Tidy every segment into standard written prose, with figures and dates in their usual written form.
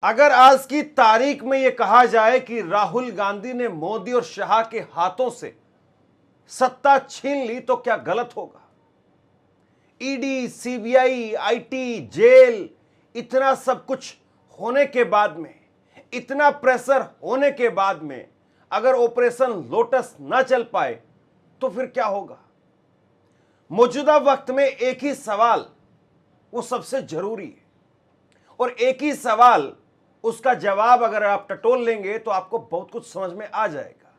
अगर आज की तारीख में यह कहा जाए कि राहुल गांधी ने मोदी और शाह के हाथों से सत्ता छीन ली तो क्या गलत होगा। ईडी, सीबीआई, आईटी, जेल, इतना सब कुछ होने के बाद में, इतना प्रेशर होने के बाद में अगर ऑपरेशन लोटस ना चल पाए तो फिर क्या होगा। मौजूदा वक्त में एक ही सवाल वो सबसे जरूरी है और एक ही सवाल, उसका जवाब अगर आप टटोल लेंगे तो आपको बहुत कुछ समझ में आ जाएगा।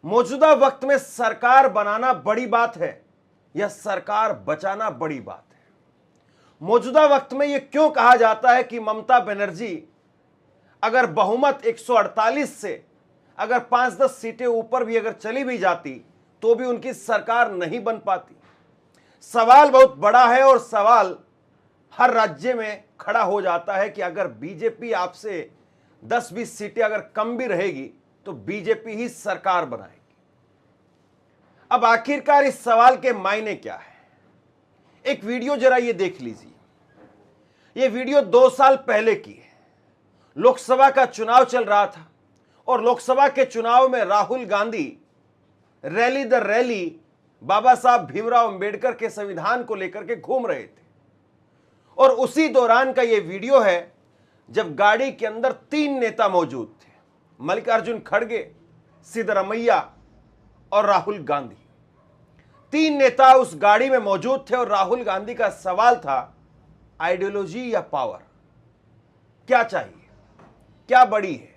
मौजूदा वक्त में सरकार बनाना बड़ी बात है या सरकार बचाना बड़ी बात है। मौजूदा वक्त में यह क्यों कहा जाता है कि ममता बनर्जी अगर बहुमत 148 से अगर 5-10 सीटें ऊपर भी अगर चली भी जाती तो भी उनकी सरकार नहीं बन पाती। सवाल बहुत बड़ा है और सवाल हर राज्य में खड़ा हो जाता है कि अगर बीजेपी आपसे 10-20 सीटें अगर कम भी रहेगी तो बीजेपी ही सरकार बनाएगी। अब आखिरकार इस सवाल के मायने क्या है। एक वीडियो जरा ये देख लीजिए। ये वीडियो 2 साल पहले की है। लोकसभा का चुनाव चल रहा था और लोकसभा के चुनाव में Rahul Gandhi rally the rally Baba Saheb Bhimrao Ambedkar के संविधान को लेकर के घूम रहे थे और उसी दौरान का यह वीडियो है जब गाड़ी के अंदर 3 नेता मौजूद थे, मल्लिकार्जुन खड़गे, सिद्धरमैया और राहुल गांधी। 3 नेता उस गाड़ी में मौजूद थे और राहुल गांधी का सवाल था आइडियोलॉजी या पावर, क्या चाहिए, क्या बड़ी है,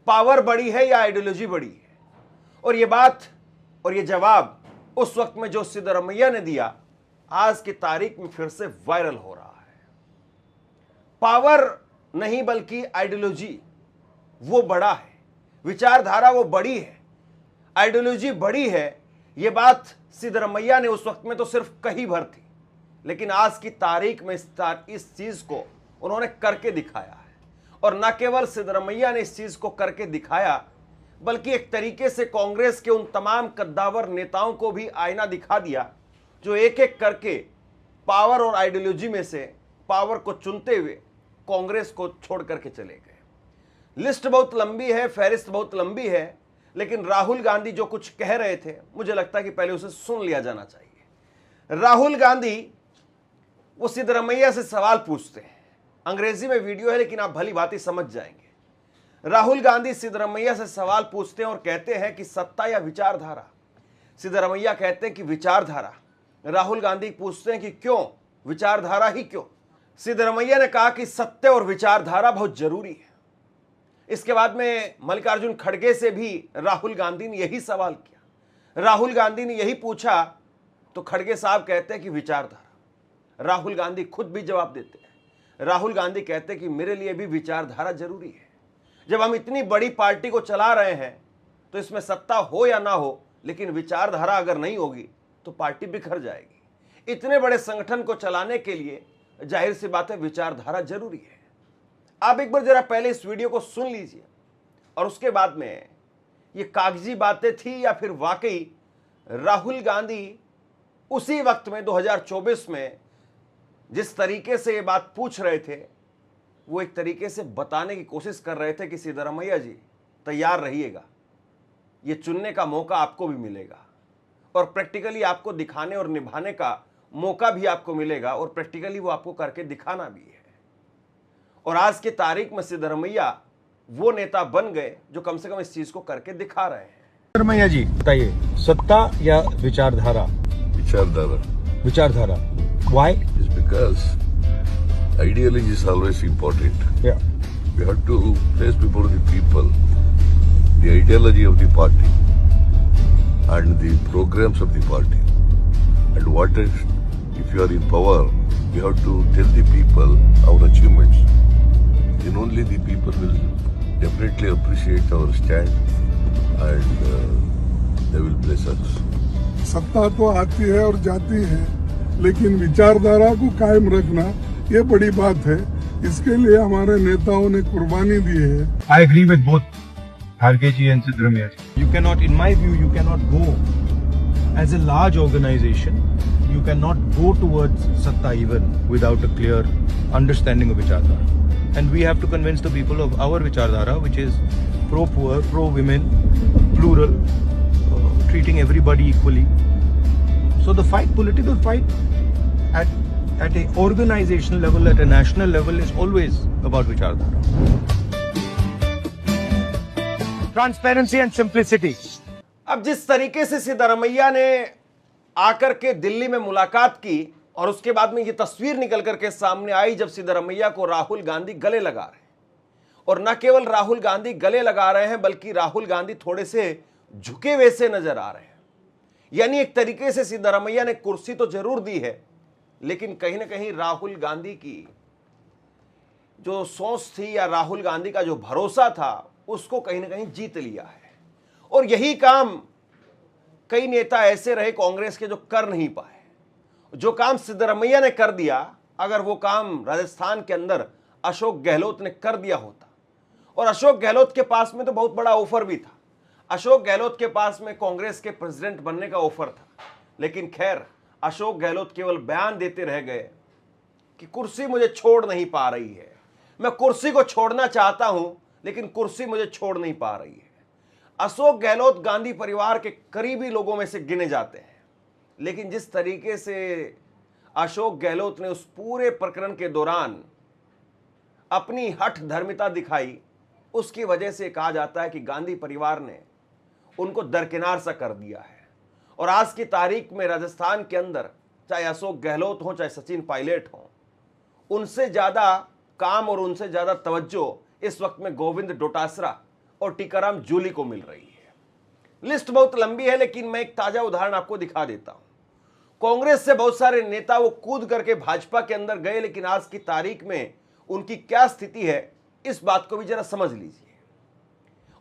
पावर बड़ी है या आइडियोलॉजी बड़ी है। और यह बात और यह जवाब उस वक्त में जो सिद्धरमैया ने दिया आज की तारीख में फिर से वायरल हो रहा है। पावर नहीं बल्कि आइडियोलॉजी वो बड़ा है, विचारधारा वो बड़ी है, आइडियोलॉजी बड़ी है। ये बात सिद्धरमैया ने उस वक्त में तो सिर्फ कही भर थी, लेकिन आज की तारीख में इस चीज को उन्होंने करके दिखाया है। और न केवल सिद्धरमैया ने इस चीज को करके दिखाया बल्कि एक तरीके से कांग्रेस के उन तमाम कद्दावर नेताओं को भी आईना दिखा दिया जो एक एक करके पावर और आइडियोलॉजी में से पावर को चुनते हुए कांग्रेस को छोड़ करके चले गए। लिस्ट बहुत लंबी है, फहरिस्त बहुत लंबी है, लेकिन राहुल गांधी जो कुछ कह रहे थे मुझे लगता है कि पहले उसे सुन लिया जाना चाहिए। राहुल गांधी वो सिद्धरमैया से सवाल पूछते हैं, अंग्रेजी में वीडियो है लेकिन आप भली भांति समझ जाएंगे। राहुल गांधी सिद्धरमैया से सवाल पूछते हैं और कहते हैं कि सत्ता या विचारधारा। सिद्धरमैया कहते हैं कि विचारधारा। राहुल गांधी पूछते हैं कि क्यों, विचारधारा ही क्यों। सिद्धरमैया ने कहा कि सत्य और विचारधारा बहुत जरूरी है। इसके बाद में मल्लिकार्जुन खड़गे से भी राहुल गांधी ने यही सवाल किया। राहुल गांधी ने यही पूछा तो खड़गे साहब कहते हैं कि विचारधारा। राहुल गांधी खुद भी जवाब देते हैं। राहुल गांधी कहते हैं कि मेरे लिए भी विचारधारा जरूरी है। जब हम इतनी बड़ी पार्टी को चला रहे हैं तो इसमें सत्ता हो या ना हो, लेकिन विचारधारा अगर नहीं होगी तो पार्टी बिखर जाएगी। इतने बड़े संगठन को चलाने के लिए जाहिर सी बात है विचारधारा जरूरी है। आप एक बार जरा पहले इस वीडियो को सुन लीजिए और उसके बाद में ये कागजी बातें थी या फिर वाकई राहुल गांधी उसी वक्त में 2024 में जिस तरीके से ये बात पूछ रहे थे वो एक तरीके से बताने की कोशिश कर रहे थे कि सिद्धरमैया जी तैयार रहिएगा, ये चुनने का मौका आपको भी मिलेगा और प्रैक्टिकली आपको दिखाने और निभाने का मौका भी आपको मिलेगा और प्रैक्टिकली वो आपको करके दिखाना भी है। और आज की तारीख में सिद्धरमैया वो नेता बन गए जो कम से कम इस चीज को करके दिखा रहे हैं। सिद्धरमैया जी बताइए, सत्ता या विचारधारा? Vichardhara. विचारधारा। Why? It's because ideology is always important. Yeah. We have to place before the people the ideology of the party and the programs of the party. And what if you are in power, you have to tell the people our achievements. Then only the people will definitely appreciate our stand and they will bless us. सत्ता तो आती है और जाती है, लेकिन विचारधारा को कायम रखना ये बड़ी बात है। इसके लिए हमारे नेताओं ने कुर्बानी दी है। I agree with both Kharge ji and Siddharamaiya ji. You cannot, in my view, you cannot go as a large organization. You cannot go towards Satta even without a clear understanding of Vichardhara. and we have to convince the people of our Vichardhara, which is pro-poor, pro-women, plural, treating everybody equally. So the fight, political fight, at a organizational level, at a national level, is always about Vichardhara. Transparency and simplicity. अब जिस तरीके से सिद्धरमैया ने आकर के दिल्ली में मुलाकात की और उसके बाद में ये तस्वीर निकल करके सामने आई जब सिद्धरमैया को राहुल गांधी गले लगा रहे हैं, और न केवल राहुल गांधी गले लगा रहे हैं बल्कि राहुल गांधी थोड़े से झुके हुए से नजर आ रहे हैं। यानी एक तरीके से सिद्धरमैया ने कुर्सी तो जरूर दी है, लेकिन कहीं ना कहीं राहुल गांधी की जो सोच थी या राहुल गांधी का जो भरोसा था उसको कहीं ना कहीं जीत लिया है। और यही काम कई नेता ऐसे रहे कांग्रेस के जो कर नहीं पाए। जो काम सिद्धरमैया ने कर दिया, अगर वो काम राजस्थान के अंदर अशोक गहलोत ने कर दिया होता, और अशोक गहलोत के पास में तो बहुत बड़ा ऑफर भी था, अशोक गहलोत के पास में कांग्रेस के प्रेसिडेंट बनने का ऑफर था, लेकिन खैर अशोक गहलोत केवल बयान देते रह गए कि कुर्सी मुझे छोड़ नहीं पा रही है, मैं कुर्सी को छोड़ना चाहता हूं लेकिन कुर्सी मुझे छोड़ नहीं पा रही है। अशोक गहलोत गांधी परिवार के करीबी लोगों में से गिने जाते हैं, लेकिन जिस तरीके से अशोक गहलोत ने उस पूरे प्रकरण के दौरान अपनी हठ धर्मिता दिखाई, उसकी वजह से कहा जाता है कि गांधी परिवार ने उनको दरकिनार सा कर दिया है। और आज की तारीख में राजस्थान के अंदर चाहे अशोक गहलोत हो चाहे सचिन पायलट हो, उनसे ज़्यादा काम और उनसे ज़्यादा तवज्जो इस वक्त में गोविंद डोटासरा और टीकाराम जूली को मिल रही है। लिस्ट बहुत लंबी है, लेकिन मैं एक ताज़ा उदाहरण आपको दिखा देता हूं। कांग्रेस से बहुत सारे नेता वो कूद करके भाजपा के अंदर गए, लेकिन आज की तारीख में उनकी क्या स्थिति है इस बात को भी जरा समझ लीजिए।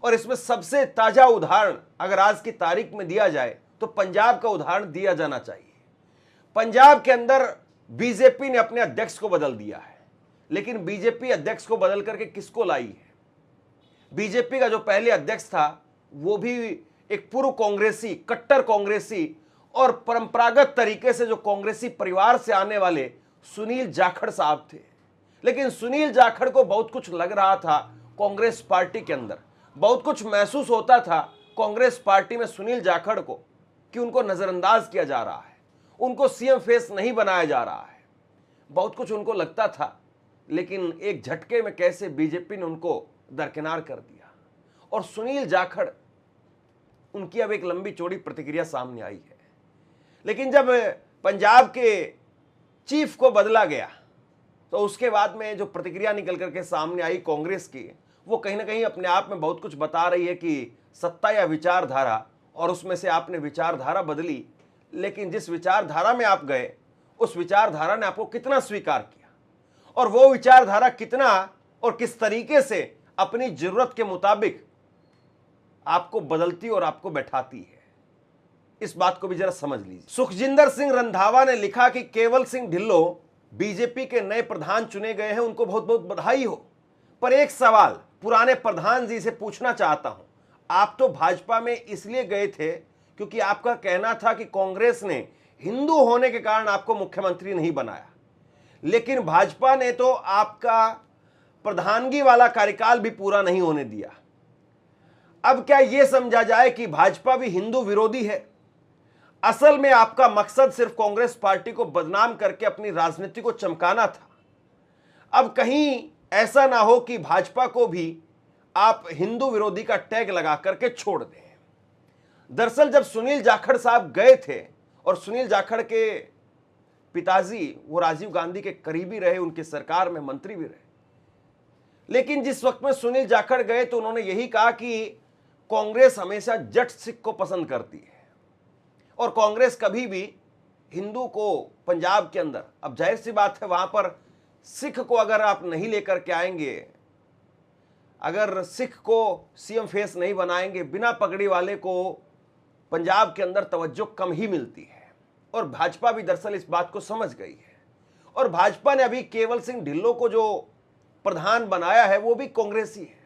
और इसमें सबसे ताजा उदाहरण अगर आज की तारीख में दिया जाए तो पंजाब का उदाहरण दिया जाना चाहिए। पंजाब के अंदर बीजेपी ने अपने अध्यक्ष को बदल दिया है, लेकिन बीजेपी अध्यक्ष को बदल करके किसको लाई है? बीजेपी का जो पहले अध्यक्ष था वो भी एक पूर्व कांग्रेसी, कट्टर कांग्रेसी और परंपरागत तरीके से जो कांग्रेसी परिवार से आने वाले सुनील जाखड़ साहब थे। लेकिन सुनील जाखड़ को बहुत कुछ लग रहा था कांग्रेस पार्टी के अंदर, बहुत कुछ महसूस होता था कांग्रेस पार्टी में सुनील जाखड़ को कि उनको नजरअंदाज किया जा रहा है, उनको सीएम फेस नहीं बनाया जा रहा है, बहुत कुछ उनको लगता था। लेकिन एक झटके में कैसे बीजेपी ने उनको दरकिनार कर दिया और सुनील जाखड़, उनकी अब एक लंबी चौड़ी प्रतिक्रिया सामने आई है। लेकिन जब पंजाब के चीफ को बदला गया तो उसके बाद में जो प्रतिक्रिया निकल करके सामने आई कांग्रेस की, वो कहीं ना कहीं अपने आप में बहुत कुछ बता रही है कि सत्ता या विचारधारा, और उसमें से आपने विचारधारा बदली, लेकिन जिस विचारधारा में आप गए उस विचारधारा ने आपको कितना स्वीकार किया और वो विचारधारा कितना और किस तरीके से अपनी जरूरत के मुताबिक आपको बदलती और आपको बैठाती है, इस बात को भी जरा समझ लीजिए। सुखजिंदर सिंह रंधावा ने लिखा कि केवल सिंह ढिल्लो बीजेपी के नए प्रधान चुने गए हैं, उनको बहुत बहुत बधाई हो। पर एक सवाल पुराने प्रधान जी से पूछना चाहता हूं, आप तो भाजपा में इसलिए गए थे क्योंकि आपका कहना था कि कांग्रेस ने हिंदू होने के कारण आपको मुख्यमंत्री नहीं बनाया, लेकिन भाजपा ने तो आपका प्रधानगी वाला कार्यकाल भी पूरा नहीं होने दिया। अब क्या यह समझा जाए कि भाजपा भी हिंदू विरोधी है? असल में आपका मकसद सिर्फ कांग्रेस पार्टी को बदनाम करके अपनी राजनीति को चमकाना था। अब कहीं ऐसा ना हो कि भाजपा को भी आप हिंदू विरोधी का टैग लगा करके छोड़ दें। दरअसल जब सुनील जाखड़ साहब गए थे, और सुनील जाखड़ के पिताजी वो राजीव गांधी के करीबी रहे, उनकी सरकार में मंत्री भी रहे, लेकिन जिस वक्त में सुनील जाखड़ गए तो उन्होंने यही कहा कि कांग्रेस हमेशा जट सिख को पसंद करती है और कांग्रेस कभी भी हिंदू को पंजाब के अंदर, अब जाहिर सी बात है वहां पर सिख को अगर आप नहीं लेकर के आएंगे, अगर सिख को सीएम फेस नहीं बनाएंगे, बिना पगड़ी वाले को पंजाब के अंदर तवज्जो कम ही मिलती है। और भाजपा भी दरअसल इस बात को समझ गई है, और भाजपा ने अभी केवल सिंह ढिल्लो को जो प्रधान बनाया है वो भी कांग्रेसी है।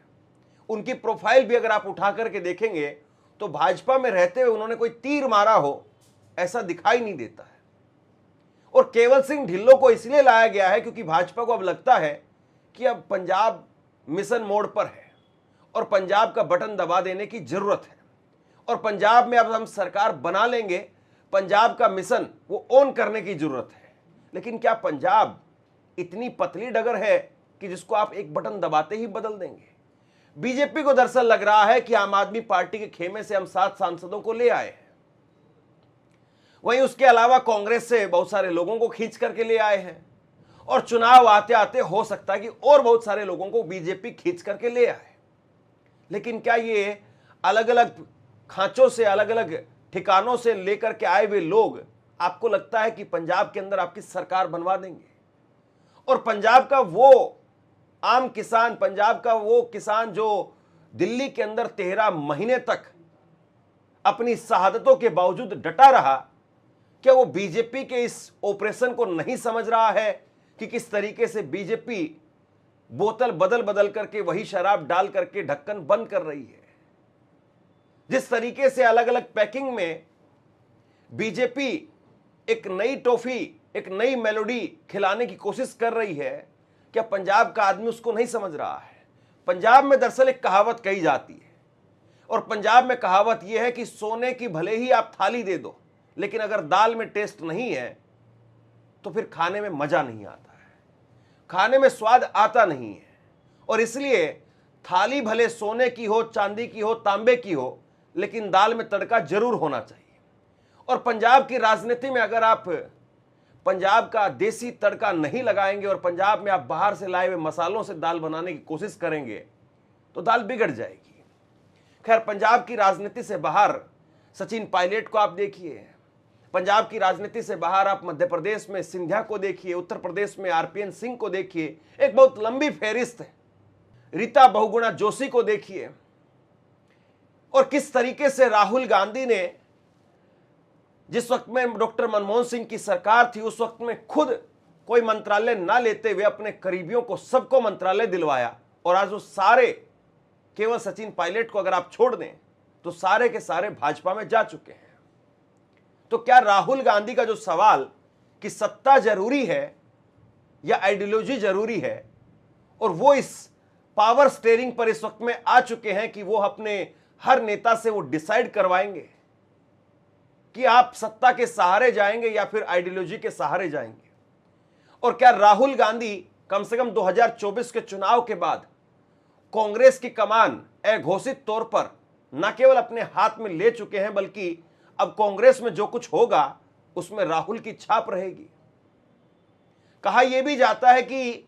उनकी प्रोफाइल भी अगर आप उठा करके देखेंगे तो भाजपा में रहते हुए उन्होंने कोई तीर मारा हो ऐसा दिखाई नहीं देता है। और केवल सिंह ढिल्लो को इसलिए लाया गया है क्योंकि भाजपा को अब लगता है कि अब पंजाब मिशन मोड पर है और पंजाब का बटन दबा देने की जरूरत है और पंजाब में अब हम सरकार बना लेंगे, पंजाब का मिशन वो ऑन करने की जरूरत है। लेकिन क्या पंजाब इतनी पतली डगर है कि जिसको आप एक बटन दबाते ही बदल देंगे? बीजेपी को दरअसल लग रहा है कि आम आदमी पार्टी के खेमे से हम 7 सांसदों को ले आए हैं, वहीं उसके अलावा कांग्रेस से बहुत सारे लोगों को खींच करके ले आए हैं और चुनाव आते आते हो सकता है कि और बहुत सारे लोगों को बीजेपी खींच करके ले आए। लेकिन क्या ये अलग अलग खांचों से, अलग अलग ठिकानों से लेकर के आए हुए लोग आपको लगता है कि पंजाब के अंदर आपकी सरकार बनवा देंगे? और पंजाब का वो आम किसान, पंजाब का वो किसान जो दिल्ली के अंदर 13 महीने तक अपनी शहादतों के बावजूद डटा रहा, क्या वो बीजेपी के इस ऑपरेशन को नहीं समझ रहा है कि किस तरीके से बीजेपी बोतल बदल बदल करके वही शराब डाल करके ढक्कन बंद कर रही है? जिस तरीके से अलग अलग पैकिंग में बीजेपी एक नई टॉफी, एक नई मेलोडी खिलाने की कोशिश कर रही है, क्या पंजाब का आदमी उसको नहीं समझ रहा है? पंजाब में दरअसल एक कहावत कही जाती है और पंजाब में कहावत यह है कि सोने की भले ही आप थाली दे दो, लेकिन अगर दाल में टेस्ट नहीं है तो फिर खाने में मजा नहीं आता है, खाने में स्वाद आता नहीं है। और इसलिए थाली भले सोने की हो, चांदी की हो, तांबे की हो, लेकिन दाल में तड़का जरूर होना चाहिए। और पंजाब की राजनीति में अगर आप पंजाब का देसी तड़का नहीं लगाएंगे और पंजाब में आप बाहर से लाए हुए मसालों से दाल बनाने की कोशिश करेंगे तो दाल बिगड़ जाएगी। खैर, पंजाब की राजनीति से बाहर सचिन पायलट को आप देखिए, पंजाब की राजनीति से बाहर आप मध्य प्रदेश में सिंधिया को देखिए, उत्तर प्रदेश में आरपीएन सिंह को देखिए, एक बहुत लंबी फहरिस्त है। रीता बहुगुणा जोशी को देखिए। और किस तरीके से राहुल गांधी ने, जिस वक्त में डॉक्टर मनमोहन सिंह की सरकार थी, उस वक्त में खुद कोई मंत्रालय ना लेते हुए अपने करीबियों को सबको मंत्रालय दिलवाया और आज वो सारे, केवल सचिन पायलट को अगर आप छोड़ दें तो सारे के सारे भाजपा में जा चुके हैं। तो क्या राहुल गांधी का जो सवाल कि सत्ता जरूरी है या आइडियोलॉजी जरूरी है, और वो इस पावर स्टेयरिंग पर इस वक्त में आ चुके हैं कि वो अपने हर नेता से वो डिसाइड करवाएंगे कि आप सत्ता के सहारे जाएंगे या फिर आइडियोलॉजी के सहारे जाएंगे। और क्या राहुल गांधी कम से कम 2024 के चुनाव के बाद कांग्रेस की कमान अघोषित तौर पर न केवल अपने हाथ में ले चुके हैं, बल्कि अब कांग्रेस में जो कुछ होगा उसमें राहुल की छाप रहेगी। कहा यह भी जाता है कि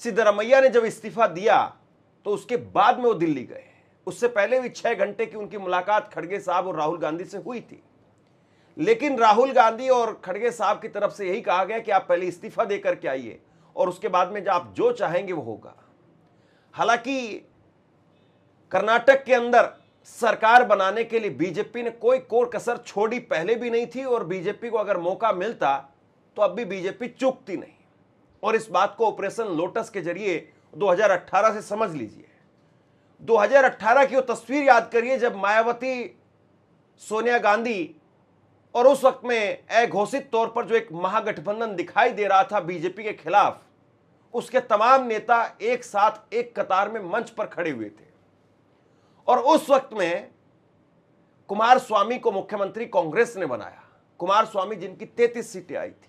सिद्धरमैया ने जब इस्तीफा दिया तो उसके बाद में वो दिल्ली गए, उससे पहले भी 6 घंटे की उनकी मुलाकात खड़गे साहब और राहुल गांधी से हुई थी। लेकिन राहुल गांधी और खड़गे साहब की तरफ से यही कहा गया कि आप पहले इस्तीफा देकर के आइए और उसके बाद में आप जो चाहेंगे वो होगा। हालांकि कर्नाटक के अंदर सरकार बनाने के लिए बीजेपी ने कोई कसर छोड़ी पहले भी नहीं थी और बीजेपी को अगर मौका मिलता तो अब भी बीजेपी चूकती नहीं। और इस बात को ऑपरेशन लोटस के जरिए 2018 से समझ लीजिए। 2018 की वो तस्वीर याद करिए जब मायावती, सोनिया गांधी और उस वक्त में अघोषित तौर पर जो एक महागठबंधन दिखाई दे रहा था बीजेपी के खिलाफ, उसके तमाम नेता एक साथ एक कतार में मंच पर खड़े हुए थे। और उस वक्त में कुमार स्वामी को मुख्यमंत्री कांग्रेस ने बनाया, कुमार स्वामी जिनकी 33 सीटें आई थी।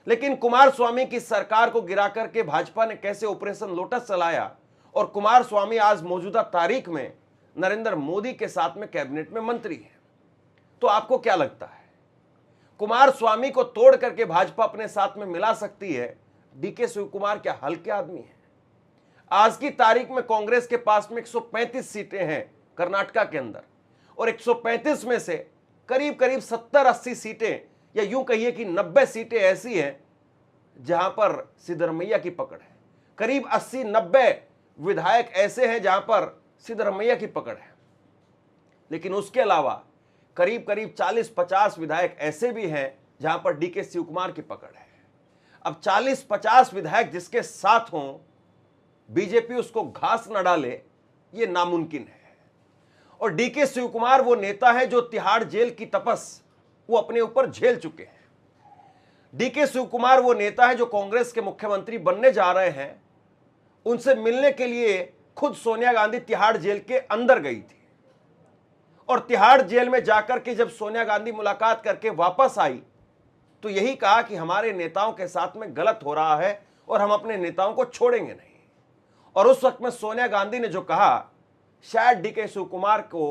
लेकिन कुमार स्वामी की सरकार को गिरा करके भाजपा ने कैसे ऑपरेशन लोटस चलाया और कुमार स्वामी आज मौजूदा तारीख में नरेंद्र मोदी के साथ में कैबिनेट में मंत्री है। तो आपको क्या लगता है, कुमार स्वामी को तोड़ करके भाजपा अपने साथ में मिला सकती है? डीके शिवकुमार क्या हल्के आदमी है? आज की तारीख में कांग्रेस के पास में 135 सीटें हैं कर्नाटका के अंदर और 135 में से करीब करीब 70-80 सीटें या यूं कहिए कि 90 सीटें ऐसी हैं जहां पर सिद्धरमैया की पकड़ है। करीब 80-90 विधायक ऐसे हैं जहां पर सिद्धरमैया की पकड़ है। लेकिन उसके अलावा करीब करीब 40-50 विधायक ऐसे भी हैं जहां पर डीके शिवकुमार की पकड़ है। अब 40-50 विधायक जिसके साथ हों, बीजेपी उसको घास न डाले, ये नामुमकिन है। और डीके शिवकुमार वो नेता है जो तिहाड़ जेल की तपस वो अपने ऊपर झेल चुके हैं। डीके शिवकुमार वो नेता है जो कांग्रेस के मुख्यमंत्री बनने जा रहे हैं, उनसे मिलने के लिए खुद सोनिया गांधी तिहाड़ जेल के अंदर गई थी। और तिहाड़ जेल में जाकर के जब सोनिया गांधी मुलाकात करके वापस आई तो यही कहा कि हमारे नेताओं के साथ में गलत हो रहा है और हम अपने नेताओं को छोड़ेंगे नहीं। और उस वक्त में सोनिया गांधी ने जो कहा, शायद डीके शिवकुमार को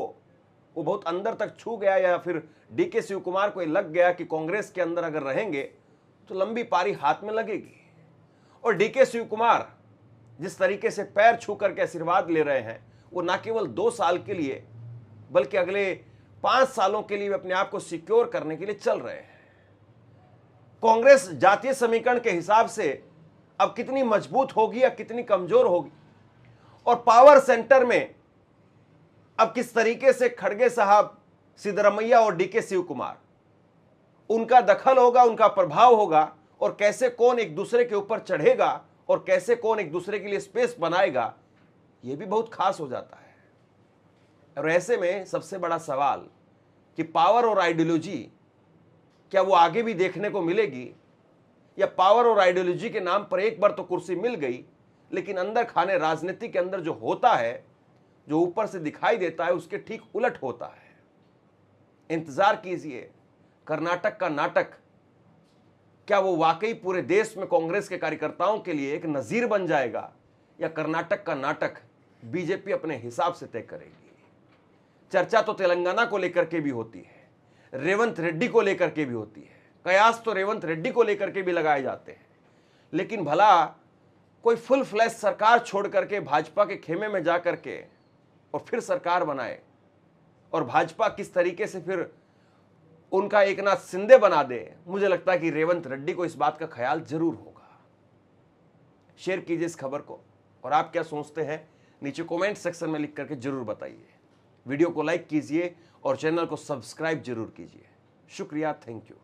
वो बहुत अंदर तक छू गया, या फिर डीके शिवकुमार को ये लग गया कि कांग्रेस के अंदर अगर रहेंगे तो लंबी पारी हाथ में लगेगी। और डीके शिवकुमार जिस तरीके से पैर छू करके आशीर्वाद ले रहे हैं, वो ना केवल 2 साल के लिए बल्कि अगले 5 सालों के लिए अपने आप को सिक्योर करने के लिए चल रहे हैं। कांग्रेस जातीय समीकरण के हिसाब से अब कितनी मजबूत होगी या कितनी कमजोर होगी, और पावर सेंटर में अब किस तरीके से खड़गे साहब, सिद्धरमैया और डीके शिवकुमार, उनका दखल होगा, उनका प्रभाव होगा, और कैसे कौन एक दूसरे के ऊपर चढ़ेगा और कैसे कौन एक दूसरे के लिए स्पेस बनाएगा, यह भी बहुत खास हो जाता है। और ऐसे में सबसे बड़ा सवाल कि पावर और आइडियोलॉजी क्या वो आगे भी देखने को मिलेगी, या पावर और आइडियोलॉजी के नाम पर एक बार तो कुर्सी मिल गई, लेकिन अंदर खाने राजनीति के अंदर जो होता है, जो ऊपर से दिखाई देता है, उसके ठीक उलट होता है। इंतजार कीजिए, कर्नाटक का नाटक क्या वो वाकई पूरे देश में कांग्रेस के कार्यकर्ताओं के लिए एक नजीर बन जाएगा, या कर्नाटक का नाटक बीजेपी अपने हिसाब से तय करेगी। चर्चा तो तेलंगाना को लेकर के भी होती है, रेवंत रेड्डी को लेकर के भी होती है, कयास तो रेवंत रेड्डी को लेकर के भी लगाए जाते हैं, लेकिन भला कोई फुल फ्लैश सरकार छोड़ करके भाजपा के खेमे में जा करके और फिर सरकार बनाए, और भाजपा किस तरीके से फिर उनका एकनाथ शिंदे बना दे, मुझे लगता है कि रेवंत रेड्डी को इस बात का ख्याल जरूर होगा। शेयर कीजिए इस खबर को, और आप क्या सोचते हैं नीचे कमेंट सेक्शन में लिख करके जरूर बताइए। वीडियो को लाइक कीजिए और चैनल को सब्सक्राइब जरूर कीजिए। शुक्रिया, थैंक यू।